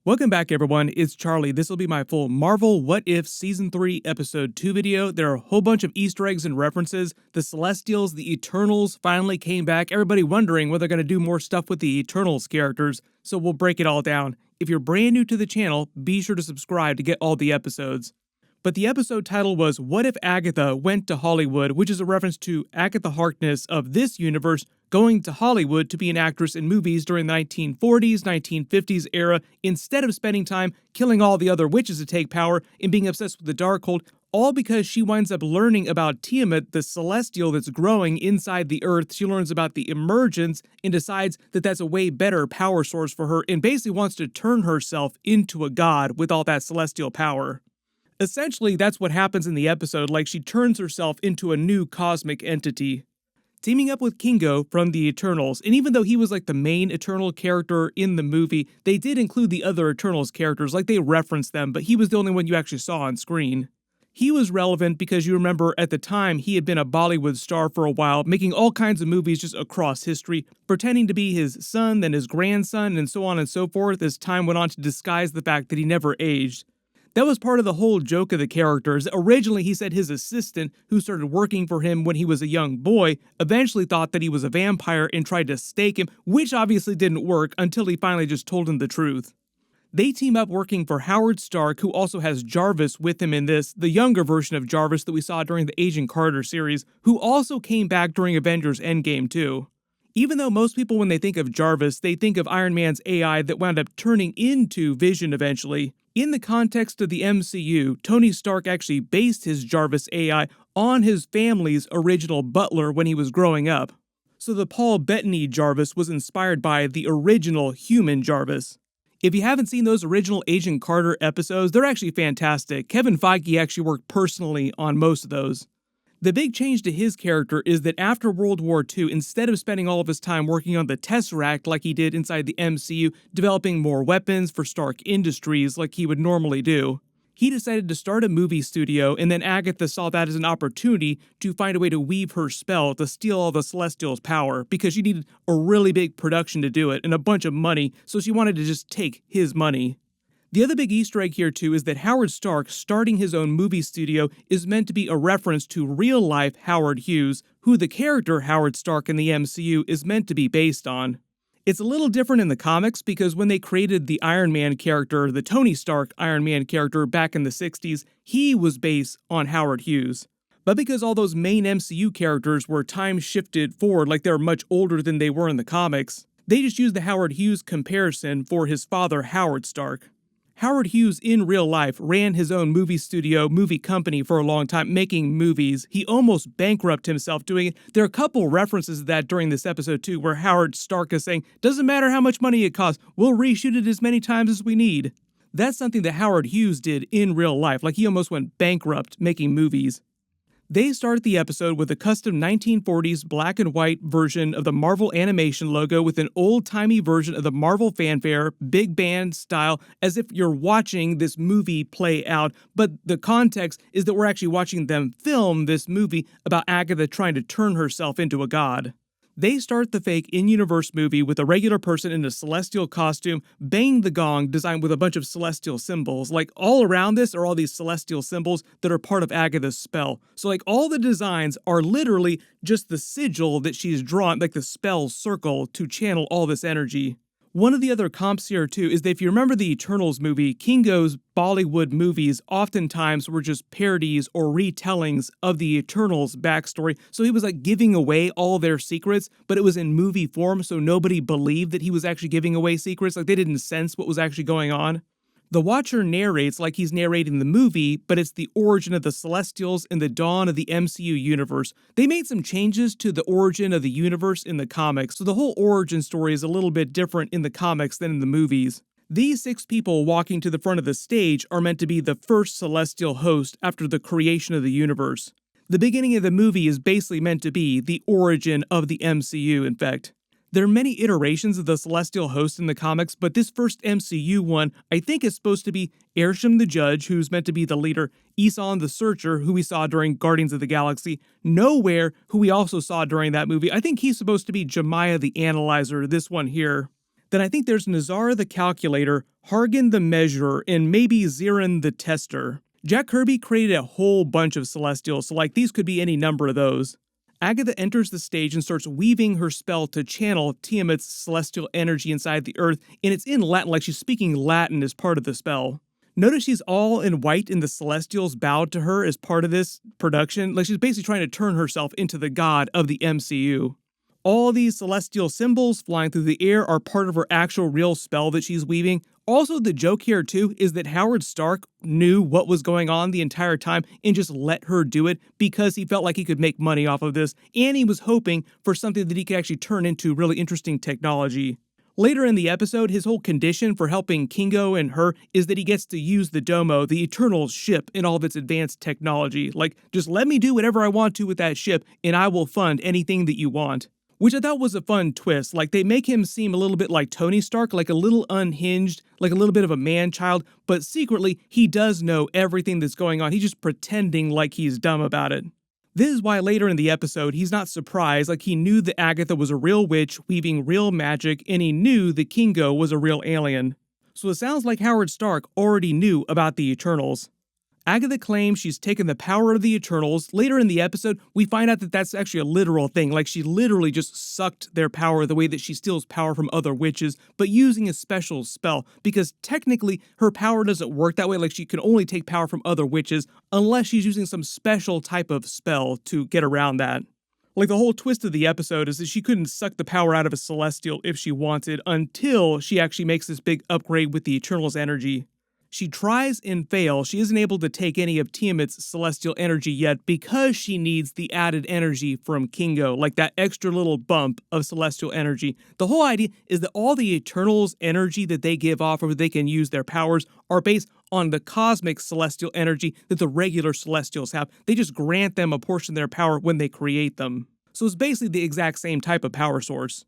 Welcome back everyone, it's Charlie. This will be my full Marvel What If Season 3 Episode 2 video. There are a whole bunch of Easter eggs and references. The Celestials, the Eternals finally came back. Everybody wondering whether they're going to do more stuff with the Eternals characters, so we'll break it all down. If you're brand new to the channel, be sure to subscribe to get all the episodes. But the episode title was What If Agatha Went to Hollywood, which is a reference to Agatha Harkness of this universe going to Hollywood to be an actress in movies during the 1940s, 1950s era, instead of spending time killing all the other witches to take power and being obsessed with the Darkhold, all because she winds up learning about Tiamat, the celestial that's growing inside the earth. She learns about the emergence and decides that that's a way better power source for her and basically wants to turn herself into a god with all that celestial power. Essentially, that's what happens in the episode, like she turns herself into a new cosmic entity. Teaming up with Kingo from the Eternals, and even though he was like the main Eternal character in the movie, they did include the other Eternals characters, like they referenced them, but he was the only one you actually saw on screen. He was relevant because you remember at the time he had been a Bollywood star for a while, making all kinds of movies just across history, pretending to be his son, then his grandson, and so on and so forth as time went on to disguise the fact that he never aged. That was part of the whole joke of the characters. Originally, he said his assistant, who started working for him when he was a young boy, eventually thought that he was a vampire and tried to stake him, which obviously didn't work until he finally just told him the truth. They team up working for Howard Stark, who also has Jarvis with him in this, the younger version of Jarvis that we saw during the Agent Carter series, who also came back during Avengers Endgame too. Even though most people, when they think of Jarvis, they think of Iron Man's AI that wound up turning into Vision eventually, in the context of the MCU, Tony Stark actually based his Jarvis AI on his family's original butler when he was growing up. So the Paul Bettany Jarvis was inspired by the original human Jarvis. If you haven't seen those original Agent Carter episodes, they're actually fantastic. Kevin Feige actually worked personally on most of those. The big change to his character is that after World War II, instead of spending all of his time working on the Tesseract like he did inside the MCU, developing more weapons for Stark Industries like he would normally do, he decided to start a movie studio, and then Agatha saw that as an opportunity to find a way to weave her spell to steal all the Celestials' power, because she needed a really big production to do it and a bunch of money, so she wanted to just take his money. The other big Easter egg here too is that Howard Stark starting his own movie studio is meant to be a reference to real-life Howard Hughes, who the character Howard Stark in the MCU is meant to be based on. It's a little different in the comics because when they created the Iron Man character, the Tony Stark Iron Man character back in the 60s, he was based on Howard Hughes. But because all those main MCU characters were time-shifted forward, like they're much older than they were in the comics, they just used the Howard Hughes comparison for his father Howard Stark. Howard Hughes in real life ran his own movie studio, movie company for a long time, making movies. He almost bankrupted himself doing it. There are a couple references to that during this episode too, where Howard Stark is saying, doesn't matter how much money it costs, we'll reshoot it as many times as we need. That's something that Howard Hughes did in real life, like he almost went bankrupt making movies. They start the episode with a custom 1940s black and white version of the Marvel animation logo with an old-timey version of the Marvel fanfare, big band style, as if you're watching this movie play out, but the context is that we're actually watching them film this movie about Agatha trying to turn herself into a god. They start the fake in-universe movie with a regular person in a celestial costume, banging the gong designed with a bunch of celestial symbols. Like all around this are all these celestial symbols that are part of Agatha's spell. So like all the designs are literally just the sigil that she's drawn, like the spell circle to channel all this energy. One of the other comps here too is that if you remember the Eternals movie, Kingo's Bollywood movies oftentimes were just parodies or retellings of the Eternals backstory, so he was like giving away all their secrets, but it was in movie form, so nobody believed that he was actually giving away secrets, like they didn't sense what was actually going on. The Watcher narrates like he's narrating the movie, but it's the origin of the Celestials and the dawn of the MCU universe. They made some changes to the origin of the universe in the comics, so the whole origin story is a little bit different in the comics than in the movies. These 6 people walking to the front of the stage are meant to be the first Celestial host after the creation of the universe. The beginning of the movie is basically meant to be the origin of the MCU, in fact. There are many iterations of the Celestial host in the comics, but this first MCU one, I think is supposed to be Arishem the Judge, who's meant to be the leader, Eson the Surter, who we saw during Guardians of the Galaxy, Nowhere, who we also saw during that movie. I think he's supposed to be Jemiah the Analyzer, this one here. Then I think there's Nazara the Calculator, Hargan the Measurer, and maybe Zirin the Tester. Jack Kirby created a whole bunch of Celestials, so like these could be any number of those. Agatha enters the stage and starts weaving her spell to channel Tiamat's celestial energy inside the earth, and it's in Latin, like she's speaking Latin as part of the spell. Notice she's all in white and the Celestials bowed to her as part of this production, like she's basically trying to turn herself into the god of the MCU. All these celestial symbols flying through the air are part of her actual real spell that she's weaving. Also, the joke here too is that Howard Stark knew what was going on the entire time and just let her do it because he felt like he could make money off of this, and he was hoping for something that he could actually turn into really interesting technology. Later in the episode, his whole condition for helping Kingo and her is that he gets to use the Domo, the Eternals ship, in all of its advanced technology. Like, just let me do whatever I want to with that ship, and I will fund anything that you want. Which I thought was a fun twist. Like, they make him seem a little bit like Tony Stark, like a little unhinged, like a little bit of a man-child, but secretly, he does know everything that's going on. He's just pretending like he's dumb about it. This is why later in the episode, he's not surprised, like he knew that Agatha was a real witch weaving real magic, and he knew that Kingo was a real alien. So it sounds like Howard Stark already knew about the Eternals. Agatha claims she's taken the power of the Eternals. Later in the episode, we find out that that's actually a literal thing, like she literally just sucked their power the way that she steals power from other witches, but using a special spell, because technically her power doesn't work that way, like she can only take power from other witches unless she's using some special type of spell to get around that. Like the whole twist of the episode is that she couldn't suck the power out of a Celestial if she wanted until she actually makes this big upgrade with the Eternals energy. She tries and fails. She isn't able to take any of Tiamat's celestial energy yet because she needs the added energy from Kingo, like that extra little bump of celestial energy. The whole idea is that all the Eternals' energy that they give off or they can use their powers are based on the cosmic celestial energy that the regular Celestials have. They just grant them a portion of their power when they create them. So it's basically the exact same type of power source.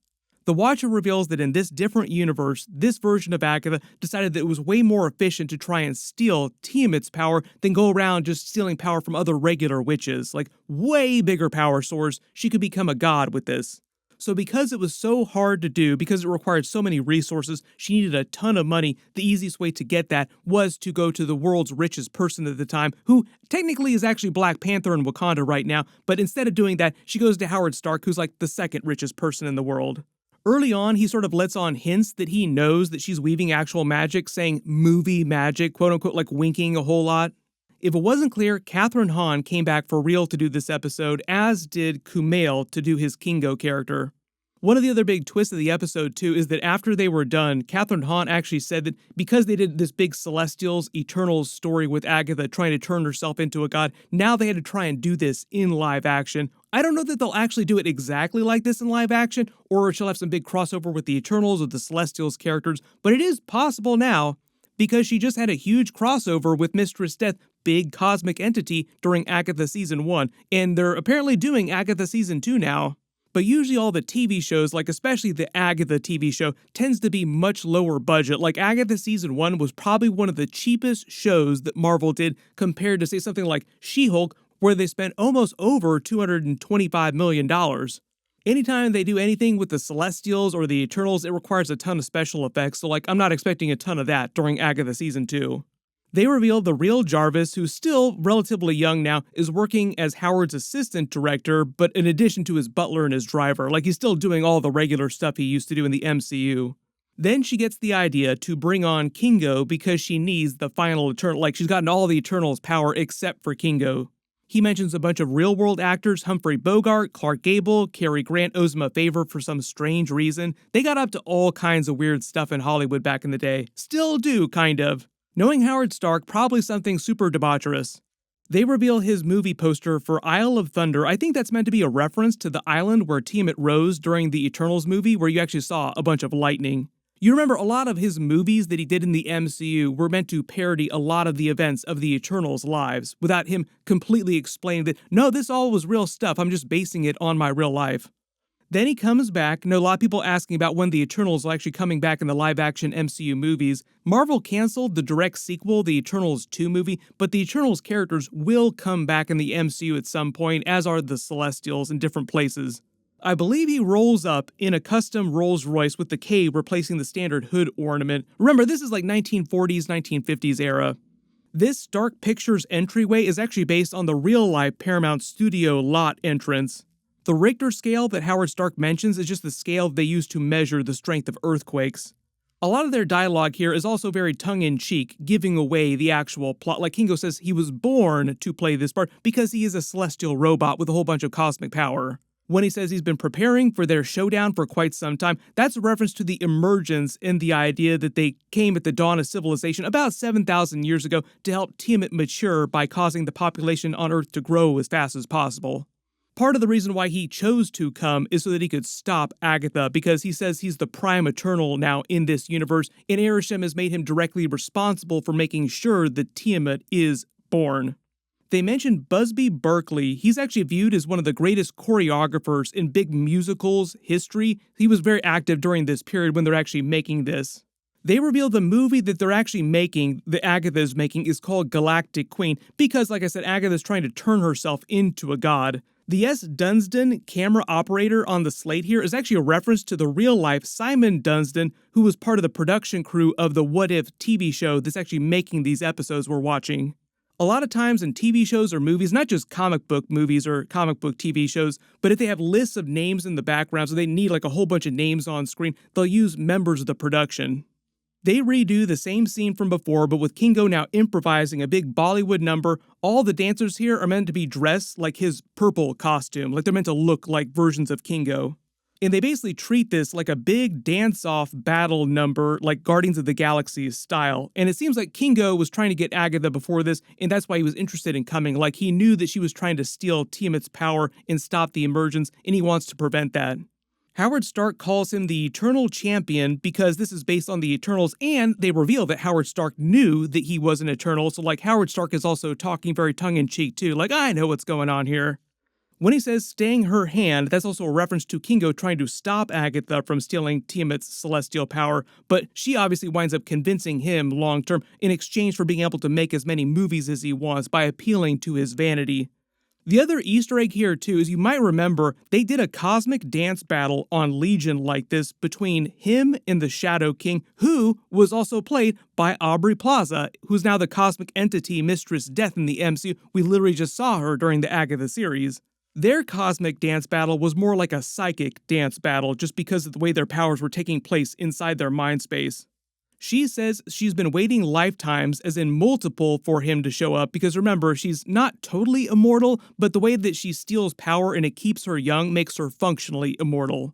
The Watcher reveals that in this different universe, this version of Agatha decided that it was way more efficient to try and steal Tiamat's power than go around just stealing power from other regular witches. Like, way bigger power source. She could become a god with this. So because it was so hard to do, because it required so many resources, she needed a ton of money, the easiest way to get that was to go to the world's richest person at the time, who technically is actually Black Panther in Wakanda right now, but instead of doing that, she goes to Howard Stark, who's like the second richest person in the world. Early on, he sort of lets on hints that he knows that she's weaving actual magic, saying movie magic, quote unquote, like winking a whole lot. If it wasn't clear, Catherine Hahn came back for real to do this episode, as did Kumail to do his Kingo character. One of the other big twists of the episode, too, is that after they were done, Catherine Hahn actually said that because they did this big Celestials, Eternals story with Agatha trying to turn herself into a god, now they had to try and do this in live action. I don't know that they'll actually do it exactly like this in live action, or she'll have some big crossover with the Eternals or the Celestials characters, but it is possible now, because she just had a huge crossover with Mistress Death, big cosmic entity, during Agatha Season 1, and they're apparently doing Agatha Season 2 now. But usually all the TV shows, like especially the Agatha TV show, tends to be much lower budget. Like Agatha Season 1 was probably one of the cheapest shows that Marvel did compared to, say, something like She-Hulk, where they spent almost over $225 million. Anytime they do anything with the Celestials or the Eternals, it requires a ton of special effects, so like I'm not expecting a ton of that during Agatha Season 2. They revealed the real Jarvis, who's still relatively young now, is working as Howard's assistant director, but in addition to his butler and his driver, like he's still doing all the regular stuff he used to do in the MCU. Then she gets the idea to bring on Kingo because she needs the final Eternal, like she's gotten all the Eternals' power except for Kingo. He mentions a bunch of real-world actors, Humphrey Bogart, Clark Gable, Cary Grant owes him a favor for some strange reason. They got up to all kinds of weird stuff in Hollywood back in the day. Still do, kind of. Knowing Howard Stark, probably something super debaucherous. They reveal his movie poster for Isle of Thunder. I think that's meant to be a reference to the island where Tiamat rose during the Eternals movie, where you actually saw a bunch of lightning. You remember a lot of his movies that he did in the MCU were meant to parody a lot of the events of the Eternals' lives, without him completely explaining that, no, this all was real stuff, I'm just basing it on my real life. Then he comes back. A lot of people asking about when the Eternals are actually coming back in the live-action MCU movies. Marvel canceled the direct sequel, the Eternals 2 movie, but the Eternals characters will come back in the MCU at some point, as are the Celestials in different places. I believe he rolls up in a custom Rolls Royce with the K replacing the standard hood ornament. Remember, this is like 1940s, 1950s era. This Stark Pictures entryway is actually based on the real-life Paramount Studio lot entrance. The Richter scale that Howard Stark mentions is just the scale they use to measure the strength of earthquakes. A lot of their dialogue here is also very tongue-in-cheek, giving away the actual plot. Like Kingo says, he was born to play this part because he is a celestial robot with a whole bunch of cosmic power. When he says he's been preparing for their showdown for quite some time, that's a reference to the emergence and the idea that they came at the dawn of civilization about 7,000 years ago to help Tiamat mature by causing the population on Earth to grow as fast as possible. Part of the reason why he chose to come is so that he could stop Agatha, because he says he's the prime eternal now in this universe, and Arishem has made him directly responsible for making sure that Tiamat is born. They mentioned Busby Berkeley. He's actually viewed as one of the greatest choreographers in big musicals history. He was very active during this period when they're actually making this. They reveal the movie that they're actually making, that Agatha is making, is called Galactic Queen, because, like I said, Agatha is trying to turn herself into a god. The S. Dunstan camera operator on the slate here is actually a reference to the real-life Simon Dunstan, who was part of the production crew of the What If TV show that's actually making these episodes we're watching. A lot of times in TV shows or movies, not just comic book movies or comic book TV shows, but if they have lists of names in the background, so they need like a whole bunch of names on screen, they'll use members of the production. They redo the same scene from before, but with Kingo now improvising a big Bollywood number. All the dancers here are meant to be dressed like his purple costume, like they're meant to look like versions of Kingo. And they basically treat this like a big dance-off battle number, like Guardians of the Galaxy style. And it seems like Kingo was trying to get Agatha before this, and that's why he was interested in coming. Like, he knew that she was trying to steal Tiamat's power and stop the emergence, and he wants to prevent that. Howard Stark calls him the Eternal Champion because this is based on the Eternals, and they reveal that Howard Stark knew that he was an Eternal, so like Howard Stark is also talking very tongue-in-cheek too, like, I know what's going on here. When he says staying her hand, that's also a reference to Kingo trying to stop Agatha from stealing Tiamat's celestial power, but she obviously winds up convincing him long-term in exchange for being able to make as many movies as he wants by appealing to his vanity. The other Easter egg here, too, is you might remember they did a cosmic dance battle on Legion like this between him and the Shadow King, who was also played by Aubrey Plaza, who's now the cosmic entity Mistress Death in the MCU. We literally just saw her during the Agatha series. Their cosmic dance battle was more like a psychic dance battle just because of the way their powers were taking place inside their mind space. She says she's been waiting lifetimes, as in multiple, for him to show up because remember, she's not totally immortal, but the way that she steals power and it keeps her young makes her functionally immortal.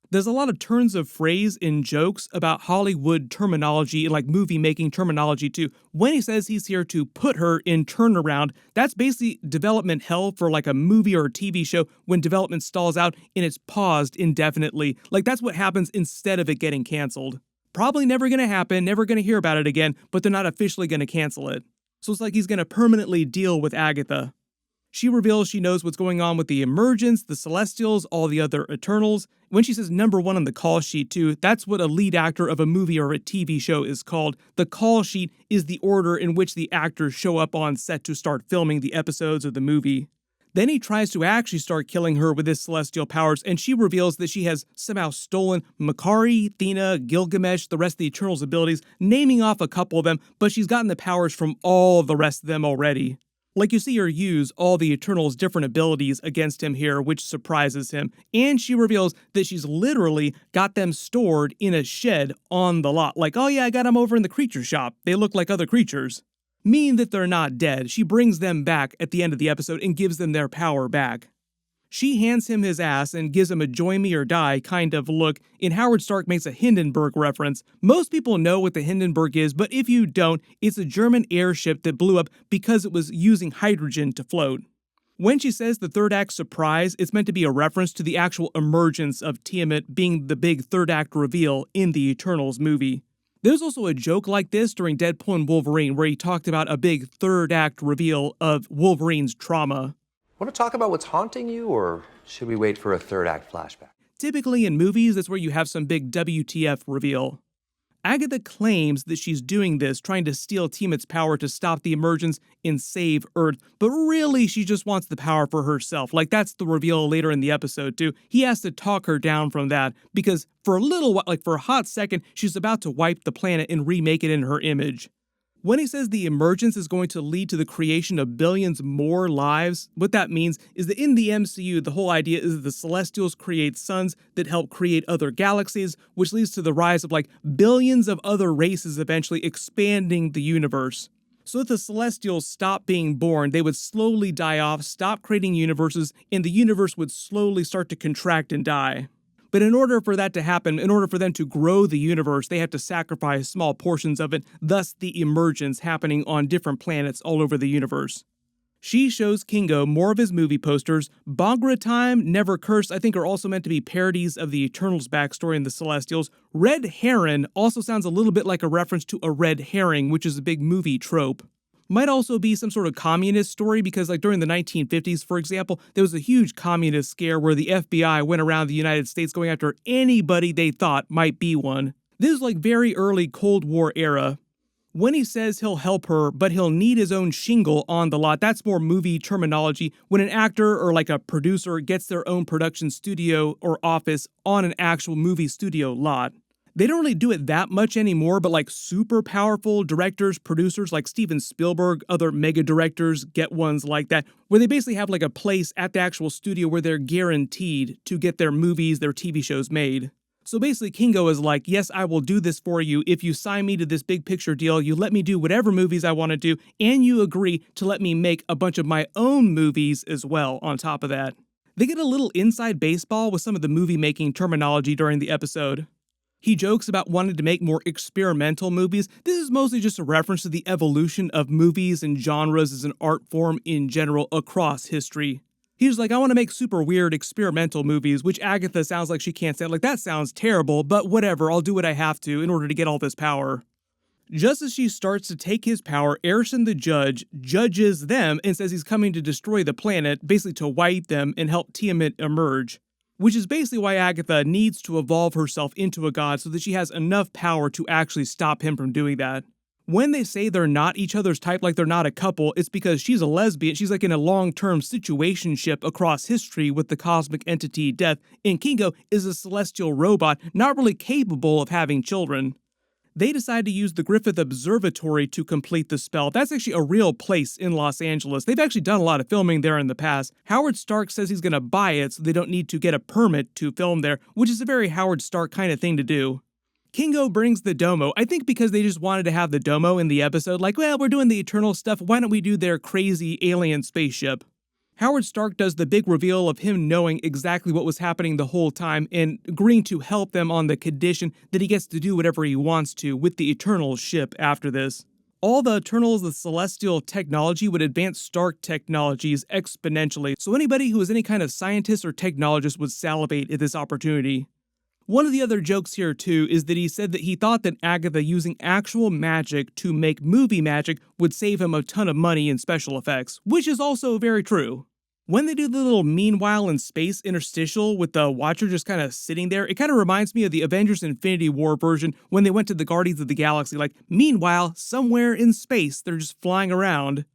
There's a lot of turns of phrase in jokes about Hollywood terminology, like movie-making terminology too. When he says he's here to put her in turnaround, that's basically development hell for like a movie or a TV show when development stalls out and it's paused indefinitely. Like, that's what happens instead of it getting canceled. Probably never gonna happen, never gonna hear about it again, but they're not officially gonna cancel it. So it's like he's gonna permanently deal with Agatha. She reveals she knows what's going on with the Emergence, the Celestials, all the other Eternals. When she says number 1 on the call sheet too, that's what a lead actor of a movie or a TV show is called. The call sheet is the order in which the actors show up on set to start filming the episodes of the movie. Then he tries to actually start killing her with his celestial powers, and she reveals that she has somehow stolen Makari, Thena, Gilgamesh, the rest of the Eternals' abilities, naming off a couple of them, but she's gotten the powers from all the rest of them already. Like, you see her use all the Eternals' different abilities against him here, which surprises him, and she reveals that she's literally got them stored in a shed on the lot. Like, oh yeah, I got them over in the creature shop. They look like other creatures. Meaning that they're not dead. She brings them back at the end of the episode and gives them their power back. She hands him his ass and gives him a join me or die kind of look, and Howard Stark makes a Hindenburg reference. Most people know what the Hindenburg is, but if you don't, it's a German airship that blew up because it was using hydrogen to float. When she says the third act surprise, it's meant to be a reference to the actual emergence of Tiamat being the big third act reveal in the Eternals movie. There's also a joke like this during Deadpool and Wolverine where he talked about a big third act reveal of Wolverine's trauma. Want to talk about what's haunting you, or should we wait for a third act flashback? Typically in movies, that's where you have some big WTF reveal. Agatha claims that she's doing this, trying to steal Tiamat's power to stop the emergence and save Earth, but really she just wants the power for herself. Like, that's the reveal later in the episode too. He has to talk her down from that, because for a little while, like for a hot second, she's about to wipe the planet and remake it in her image. When he says the emergence is going to lead to the creation of billions more lives, what that means is that in the MCU, the whole idea is that the Celestials create suns that help create other galaxies, which leads to the rise of like billions of other races eventually expanding the universe. So if the Celestials stop being born, they would slowly die off, stop creating universes, and the universe would slowly start to contract and die. But in order for that to happen, in order for them to grow the universe, they have to sacrifice small portions of it, thus the emergence happening on different planets all over the universe. She shows Kingo more of his movie posters. Bagra Time, Never Cursed, I think are also meant to be parodies of the Eternals backstory in the Celestials. Red Heron also sounds a little bit like a reference to a red herring, which is a big movie trope. Might also be some sort of communist story because like during the 1950s, for example, there was a huge communist scare where the FBI went around the United States going after anybody they thought might be one. This is like very early Cold War era. When he says he'll help her, but he'll need his own shingle on the lot, that's more movie terminology. When an actor or like a producer gets their own production studio or office on an actual movie studio lot. They don't really do it that much anymore, but like super powerful directors, producers like Steven Spielberg, other mega directors get ones like that, where they basically have like a place at the actual studio where they're guaranteed to get their movies, their TV shows made. So basically Kingo is like, yes, I will do this for you if you sign me to this big picture deal, you let me do whatever movies I want to do, and you agree to let me make a bunch of my own movies as well on top of that. They get a little inside baseball with some of the movie making terminology during the episode. He jokes about wanting to make more experimental movies. This is mostly just a reference to the evolution of movies and genres as an art form in general across history. He's like, I want to make super weird experimental movies, which Agatha sounds like she can't stand. Like, that sounds terrible, but whatever, I'll do what I have to in order to get all this power. Just as she starts to take his power, Arishem the Judge judges them and says he's coming to destroy the planet, basically to wipe them and help Tiamat emerge. Which is basically why Agatha needs to evolve herself into a god so that she has enough power to actually stop him from doing that. When they say they're not each other's type, like they're not a couple, it's because she's a lesbian, she's like in a long-term situationship across history with the cosmic entity Death, and Kingo is a celestial robot, not really capable of having children. They decide to use the Griffith Observatory to complete the spell. That's actually a real place in Los Angeles. They've actually done a lot of filming there in the past. Howard Stark says he's going to buy it so they don't need to get a permit to film there, which is a very Howard Stark kind of thing to do. Kingo brings the domo, I think because they just wanted to have the domo in the episode, like, well, we're doing the Eternal stuff, why don't we do their crazy alien spaceship? Howard Stark does the big reveal of him knowing exactly what was happening the whole time and agreeing to help them on the condition that he gets to do whatever he wants to with the Eternal ship after this. All the Eternals, the celestial technology, would advance Stark technologies exponentially, so anybody who is any kind of scientist or technologist would salivate at this opportunity. One of the other jokes here too is that he said that he thought that Agatha using actual magic to make movie magic would save him a ton of money in special effects, which is also very true. When they do the little meanwhile in space interstitial with the Watcher just kind of sitting there, it kind of reminds me of the Avengers Infinity War version when they went to the Guardians of the Galaxy, like, meanwhile, somewhere in space, they're just flying around.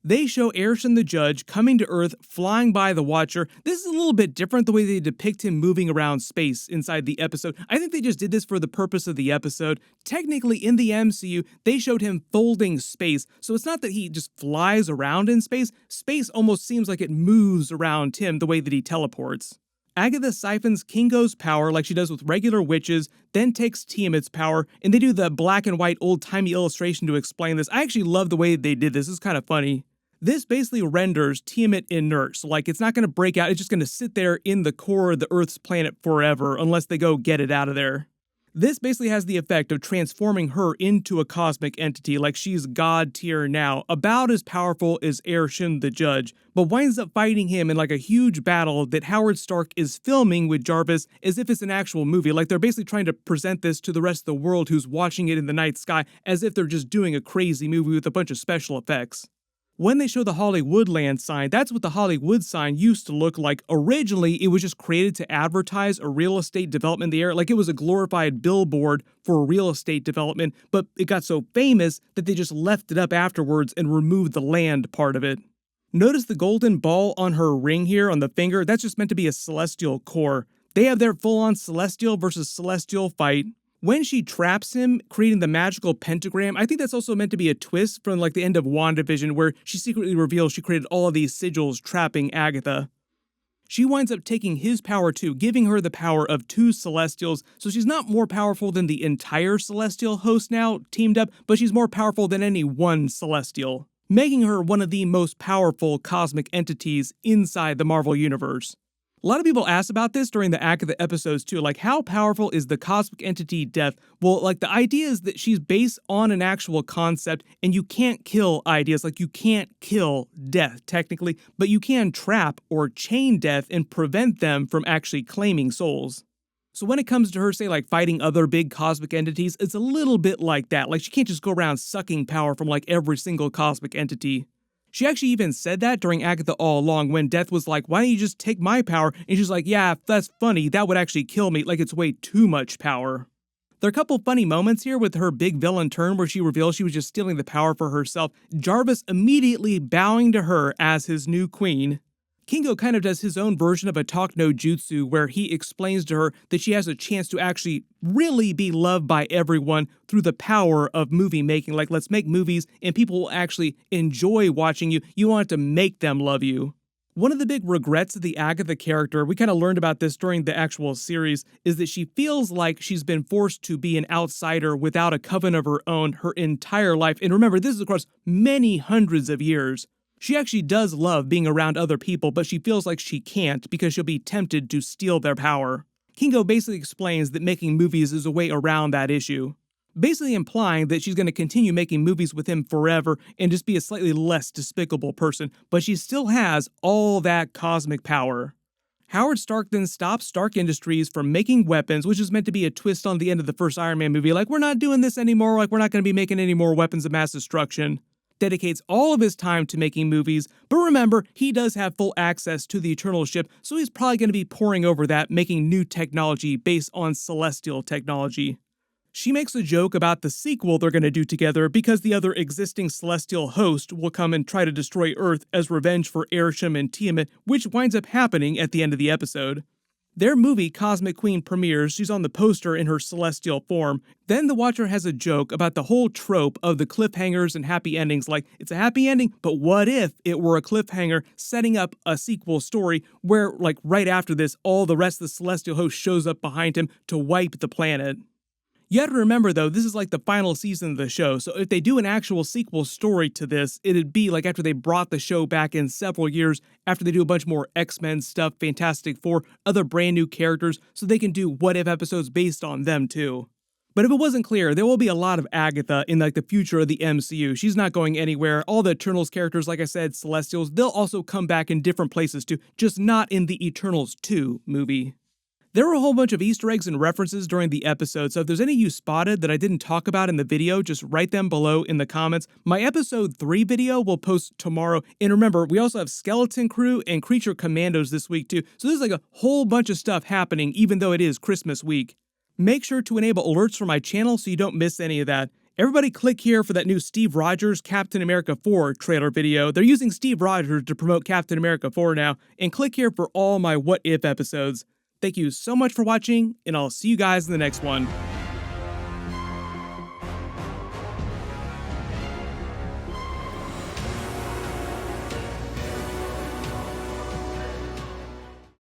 They show Arishem the Judge coming to Earth, flying by the Watcher. This is a little bit different the way they depict him moving around space inside the episode. I think they just did this for the purpose of the episode. Technically, in the MCU, they showed him folding space, so it's not that he just flies around in space. Space almost seems like it moves around him the way that he teleports. Agatha siphons Kingo's power like she does with regular witches, then takes Tiamat's power, and they do the black and white old-timey illustration to explain this. I actually love the way they did this. It's kind of funny. This basically renders Tiamat inert, so like it's not going to break out, it's just going to sit there in the core of the Earth's planet forever unless they go get it out of there. This basically has the effect of transforming her into a cosmic entity, like she's god tier now, about as powerful as Arishem the Judge, but winds up fighting him in like a huge battle that Howard Stark is filming with Jarvis as if it's an actual movie. Like they're basically trying to present this to the rest of the world who's watching it in the night sky as if they're just doing a crazy movie with a bunch of special effects. When they show the Hollywoodland sign, that's what the Hollywood sign used to look like. Originally, it was just created to advertise a real estate development in the area, like it was a glorified billboard for real estate development, but it got so famous that they just left it up afterwards and removed the land part of it. Notice the golden ball on her ring here on the finger? That's just meant to be a celestial core. They have their full-on celestial versus celestial fight. When she traps him, creating the magical pentagram, I think that's also meant to be a twist from like the end of WandaVision where she secretly reveals she created all of these sigils trapping Agatha. She winds up taking his power too, giving her the power of 2 Celestials, so she's not more powerful than the entire Celestial host now teamed up, but she's more powerful than any one Celestial, making her one of the most powerful cosmic entities inside the Marvel Universe. A lot of people asked about this during the Agatha episodes too, like how powerful is the cosmic entity Death? Well, like the idea is that she's based on an actual concept and you can't kill ideas, like you can't kill Death technically, but you can trap or chain Death and prevent them from actually claiming souls. So when it comes to her, say, like fighting other big cosmic entities, it's a little bit like that. Like she can't just go around sucking power from like every single cosmic entity. She actually even said that during Agatha All Along when Death was like, why don't you just take my power? And she's like, yeah, that's funny, that would actually kill me, like it's way too much power. There are a couple funny moments here with her big villain turn where she reveals she was just stealing the power for herself, Jarvis immediately bowing to her as his new queen. Kingo kind of does his own version of a talk no jutsu where he explains to her that she has a chance to actually really be loved by everyone through the power of movie making. Like, let's make movies and people will actually enjoy watching you. You want to make them love you. One of the big regrets of the Agatha character, we kind of learned about this during the actual series, is that she feels like she's been forced to be an outsider without a coven of her own her entire life. And remember, this is across many hundreds of years. She actually does love being around other people, but she feels like she can't because she'll be tempted to steal their power. Kingo basically explains that making movies is a way around that issue, basically implying that she's going to continue making movies with him forever and just be a slightly less despicable person, but she still has all that cosmic power. Howard Stark then stops Stark Industries from making weapons, which is meant to be a twist on the end of the first Iron Man movie, like we're not doing this anymore, like we're not going to be making any more weapons of mass destruction. Dedicates all of his time to making movies, but remember, he does have full access to the Eternal Ship, so he's probably going to be poring over that, making new technology based on celestial technology. She makes a joke about the sequel they're going to do together because the other existing celestial host will come and try to destroy Earth as revenge for Arishem and Tiamat, which winds up happening at the end of the episode. Their movie Cosmic Queen premieres, she's on the poster in her celestial form. Then the Watcher has a joke about the whole trope of the cliffhangers and happy endings, like, it's a happy ending, but what if it were a cliffhanger setting up a sequel story where, like, right after this, all the rest of the celestial host shows up behind him to wipe the planet. You have to remember, though, this is like the final season of the show, so if they do an actual sequel story to this, it'd be like after they brought the show back in several years, after they do a bunch more X-Men stuff, Fantastic Four, other brand new characters, so they can do what-if episodes based on them, too. But if it wasn't clear, there will be a lot of Agatha in like the future of the MCU. She's not going anywhere. All the Eternals characters, like I said, Celestials, they'll also come back in different places, too, just not in the Eternals 2 movie. There were a whole bunch of Easter eggs and references during the episode, so if there's any you spotted that I didn't talk about in the video, just write them below in the comments. My episode 3 video will post tomorrow, and remember, we also have Skeleton Crew and Creature Commandos this week too, so there's like a whole bunch of stuff happening even though it is Christmas week. Make sure to enable alerts for my channel so you don't miss any of that. Everybody click here for that new Steve Rogers Captain America 4 trailer video. They're using Steve Rogers to promote Captain America 4 now, and click here for all my What If episodes. Thank you so much for watching, and I'll see you guys in the next one.